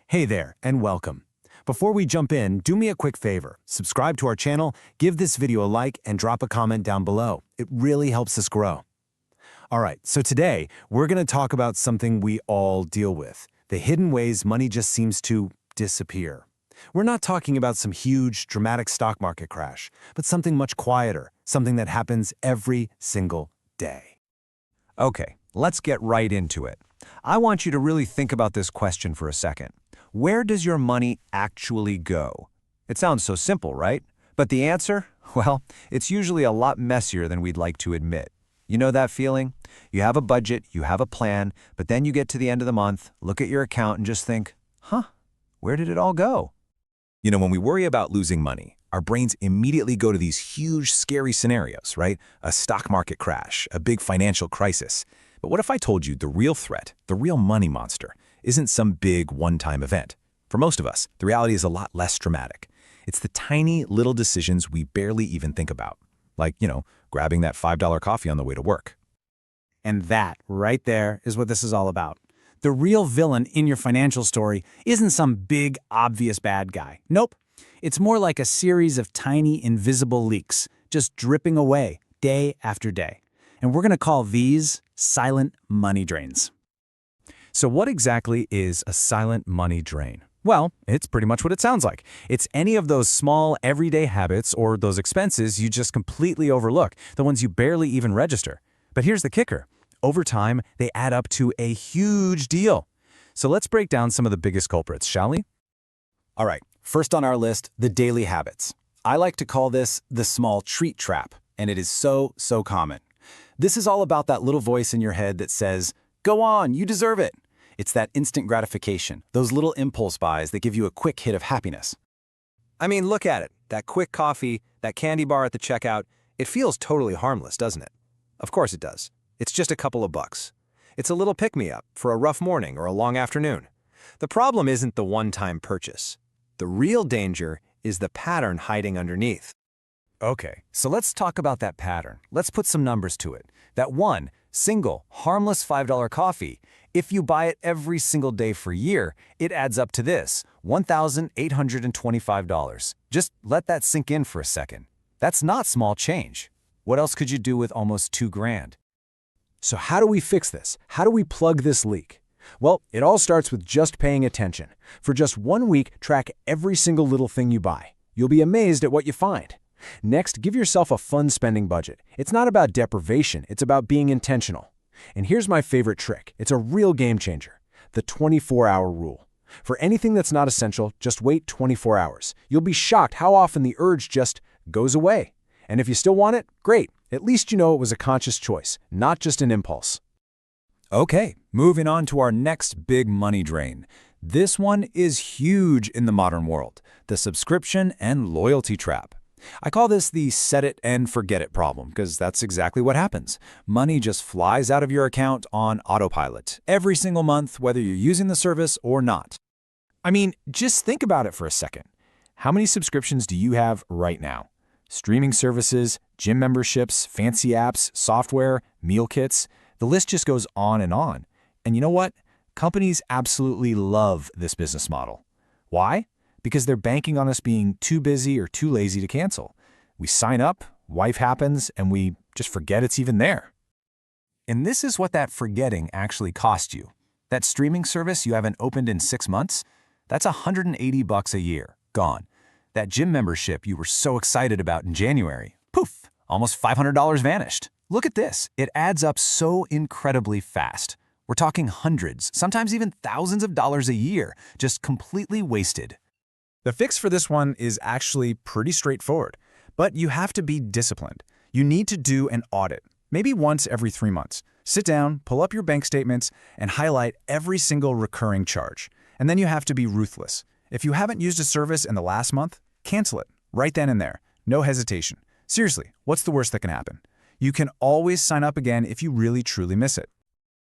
Hey there, and welcome. Before we jump in, do me a quick favor. Subscribe to our channel, give this video a like, and drop a comment down below. It really helps us grow. All right, so today, we're going to talk about something we all deal with, the hidden ways money just seems to disappear. We're not talking about some huge, dramatic stock market crash, but something much quieter, something that happens every single day. Okay, let's get right into it. I want you to really think about this question for a second. Where does your money actually go? It sounds so simple, right? But the answer? Well, it's usually a lot messier than we'd like to admit. You know that feeling? You have a budget, you have a plan, but then you get to the end of the month, look at your account and just think, where did it all go? You know, when we worry about losing money, our brains immediately go to these huge, scary scenarios, right? A stock market crash, a big financial crisis. But what if I told you the real threat, the real money monster, isn't some big one-time event? For most of us, the reality is a lot less dramatic. It's the tiny little decisions we barely even think about. Like, grabbing that $5 coffee on the way to work. And that, right there, is what this is all about. The real villain in your financial story isn't some big, obvious bad guy. Nope. It's more like a series of tiny, invisible leaks, just dripping away, day after day. And we're going to call these silent money drains. So what exactly is a silent money drain? Well, it's pretty much what it sounds like. It's any of those small, everyday habits or those expenses you just completely overlook, the ones you barely even register. But here's the kicker. Over time, they add up to a huge deal. So let's break down some of the biggest culprits, shall we? All right, first on our list, the daily habits. I like to call this the small treat trap, and it is so common. This is all about that little voice in your head that says, "Go on, you deserve it." It's that instant gratification, those little impulse buys that give you a quick hit of happiness. I mean, look at it. That quick coffee, that candy bar at the checkout, it feels totally harmless, doesn't it? Of course it does. It's just a couple of bucks. It's a little pick-me-up for a rough morning or a long afternoon. The problem isn't the one-time purchase. The real danger is the pattern hiding underneath. Okay, so let's talk about that pattern. Let's put some numbers to it. That one single, harmless $5 coffee, if you buy it every single day for a year, it adds up to this, $1,825. Just let that sink in for a second. That's not small change. What else could you do with almost $2,000? So how do we fix this? How do we plug this leak? Well, it all starts with just paying attention. For just 1 week, track every single little thing you buy. You'll be amazed at what you find. Next, give yourself a fun spending budget. It's not about deprivation, it's about being intentional. And here's my favorite trick. It's a real game changer. The 24-hour rule. For anything that's not essential, just wait 24 hours. You'll be shocked how often the urge just goes away. And if you still want it, great. At least you know it was a conscious choice, not just an impulse. Okay, moving on to our next big money drain. This one is huge in the modern world, the subscription and loyalty trap. I call this the set it and forget it problem because that's exactly what happens. Money just flies out of your account on autopilot every single month, whether you're using the service or not. I mean, just think about it for a second. How many subscriptions do you have right now? Streaming services, gym memberships, fancy apps, software, meal kits. The list just goes on. And you know what? Companies absolutely love this business model. Why? Because they're banking on us being too busy or too lazy to cancel. We sign up, life happens, and we just forget it's even there. And this is what that forgetting actually cost you. That streaming service you haven't opened in 6 months, that's $180 a year, gone. That gym membership you were so excited about in January, poof, almost $500 vanished. Look at this. It adds up so incredibly fast. We're talking hundreds, sometimes even thousands of dollars a year, just completely wasted. The fix for this one is actually pretty straightforward, but you have to be disciplined. You need to do an audit, maybe once every 3 months. Sit down, pull up your bank statements, and highlight every single recurring charge. And then you have to be ruthless. If you haven't used a service in the last month, cancel it, right then and there. No hesitation. Seriously, what's the worst that can happen? You can always sign up again if you really truly miss it.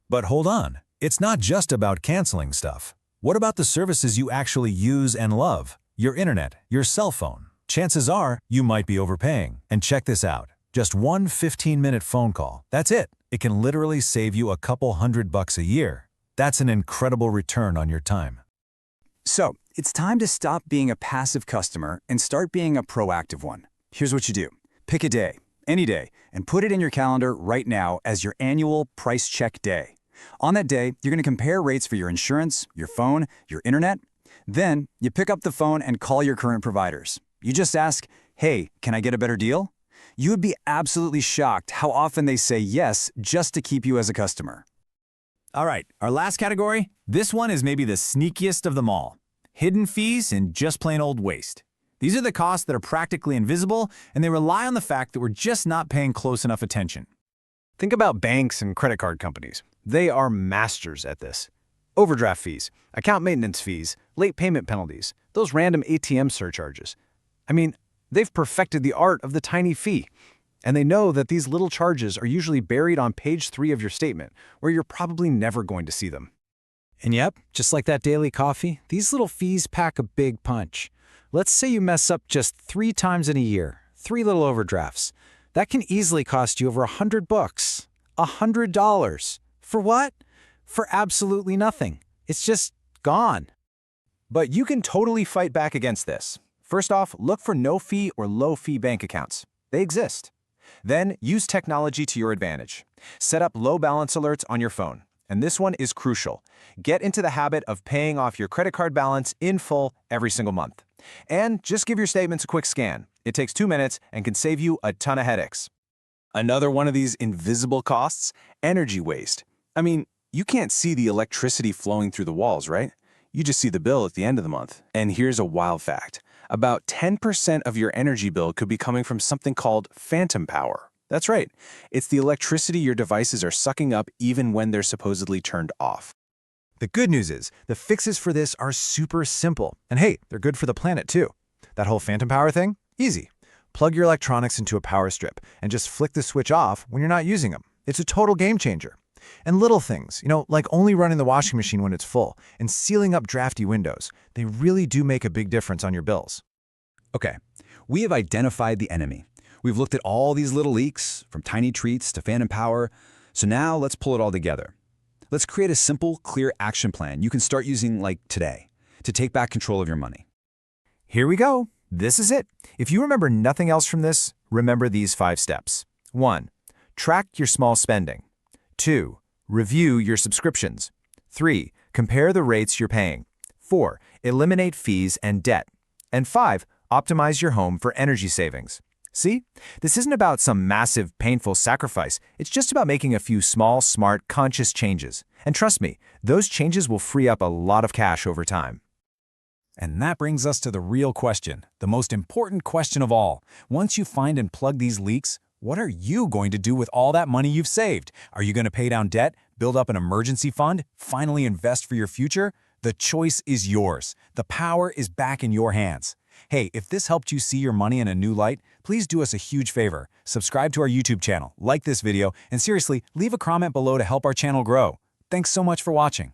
But hold on, it's not just about canceling stuff. What about the services you actually use and love? Your internet, your cell phone. Chances are you might be overpaying. And check this out. Just one 15-minute phone call. That's it. It can literally save you a couple $100 a year. That's an incredible return on your time. So, it's time to stop being a passive customer and start being a proactive one. Here's what you do. Pick a day, any day, and put it in your calendar right now as your annual price check day. On that day, you're going to compare rates for your insurance, your phone, your internet. Then, you pick up the phone and call your current providers. You just ask, hey, can I get a better deal? You would be absolutely shocked how often they say yes just to keep you as a customer. All right, our last category. This one is maybe the sneakiest of them all. Hidden fees and just plain old waste. These are the costs that are practically invisible, and they rely on the fact that we're just not paying close enough attention. Think about banks and credit card companies. They are masters at this. Overdraft fees, account maintenance fees, late payment penalties, those random ATM surcharges. I mean, they've perfected the art of the tiny fee. And they know that these little charges are usually buried on page 3 of your statement, where you're probably never going to see them. And yep, just like that daily coffee, these little fees pack a big punch. Let's say you mess up just 3 times in a year, 3 little overdrafts. That can easily cost you over $100. $100. For what? For absolutely nothing. It's just gone. But you can totally fight back against this. First off, look for no-fee or low-fee bank accounts. They exist. Then, use technology to your advantage. Set up low balance alerts on your phone. And this one is crucial. Get into the habit of paying off your credit card balance in full every single month. And just give your statements a quick scan. It takes 2 minutes and can save you a ton of headaches. Another one of these invisible costs, energy waste. I mean, you can't see the electricity flowing through the walls, right? You just see the bill at the end of the month. And here's a wild fact. About 10% of your energy bill could be coming from something called phantom power. That's right. It's the electricity your devices are sucking up even when they're supposedly turned off. The good news is, the fixes for this are super simple. And hey, they're good for the planet too. That whole phantom power thing? Easy. Plug your electronics into a power strip and just flick the switch off when you're not using them. It's a total game changer. And little things, like only running the washing machine when it's full and sealing up drafty windows, they really do make a big difference on your bills. Okay, we have identified the enemy. We've looked at all these little leaks, from tiny treats to phantom power. So now let's pull it all together. Let's create a simple, clear action plan you can start using like today to take back control of your money. Here we go. This is it. If you remember nothing else from this, remember these 5 steps. 1. Track your small spending. 2. Review your subscriptions. 3. Compare the rates you're paying. 4. Eliminate fees and debt. And 5. Optimize your home for energy savings. See? This isn't about some massive, painful sacrifice. It's just about making a few small, smart, conscious changes. And trust me, those changes will free up a lot of cash over time. And that brings us to the real question, the most important question of all. Once you find and plug these leaks, what are you going to do with all that money you've saved? Are you going to pay down debt, build up an emergency fund, finally invest for your future? The choice is yours. The power is back in your hands. Hey, if this helped you see your money in a new light, please do us a huge favor. Subscribe to our YouTube channel, like this video, and seriously, leave a comment below to help our channel grow. Thanks so much for watching.